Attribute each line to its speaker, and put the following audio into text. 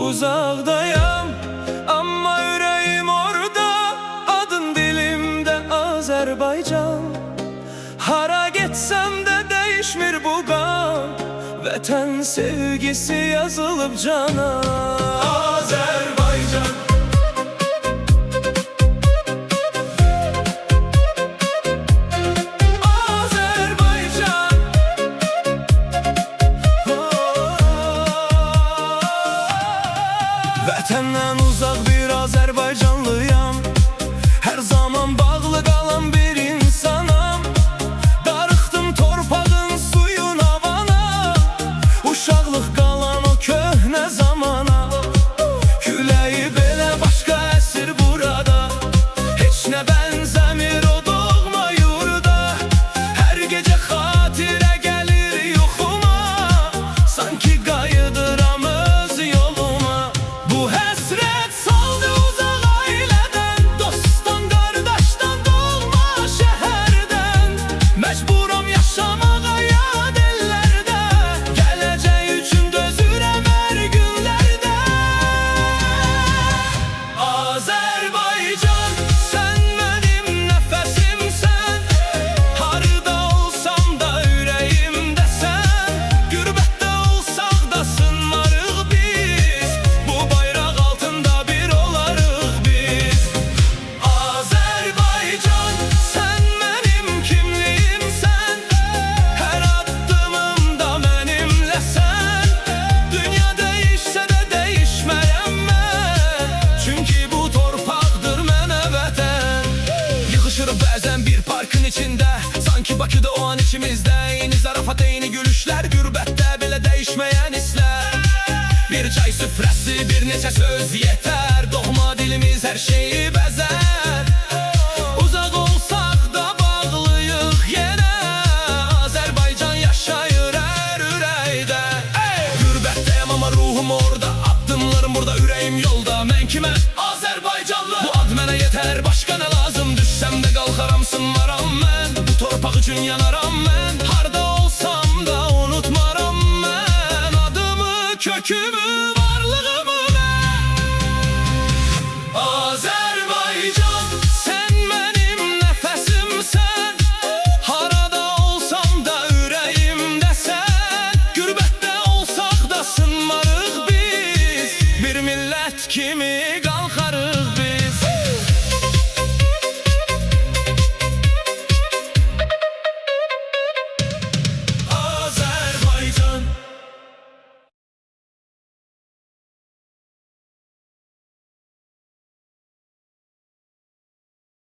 Speaker 1: uzaqdayam, amma ürəyim orada, adın dilimdə Azərbaycan. Hara getsəm də dəyişmir bu qan, vətən sevgisi yazılıb cana. Azərbaycan. Vətəndən uzaq bir Azərbaycanlıyam, hər zaman bağlı qalan bir insanam. Darıxdım torpağın suyun havana, uşaqlıq qalan o köhnə zamana. Küləyi belə başqa əsir burada, heç nə bənzəmir o doğma yurda. Hər gecə xatirə gəlir yuxuma, sanki qayıdıram öz yoluma. Bu həsrət saldı uzaq ailədən, dostdan, qardaşdan, doğma şəhərdən. Məcburam yaşamağa yad ellərdə, gələcək üçün dözürəm hər günlərdə. Azərbaycan, sən mənim nəfəsimsən, harda olsam da ürəyimdəsən. Qürbətdə olsaq da sınmarıq biz, bu bayraq altında bir olarıq biz. Azərbaycan, sən mənim kimliyimsən, hər addımımda mənimləsən. Dünya dəyişsə də dəyişməyəm mən, çünki bu torpaqdır mənə vətən. Yığışırıq bəzən bir parkın içində, sanki Bakıda o an içimizdə. Eyni zarafat, eyni gülüşlər, qürbətdə belə dəyişməyən hisslər. Bir çay süfrəsi, bir neçə söz yetər, doğma dilimiz hər şeyi bəzər. Uzaq olsaq da bağlıyıq yenə, Azərbaycan yaşayır hər ürəkdə. Qürbətdəyəm amma ruhum orada, addımlarım burada, ürəyim yolda. Mən kimə? Azərbaycanlı. Bu ad mənə yetər, başqa nə lazım? Düşsəm də qalxaram, sınmaram mən, bu torpaq üçün yanaram mən.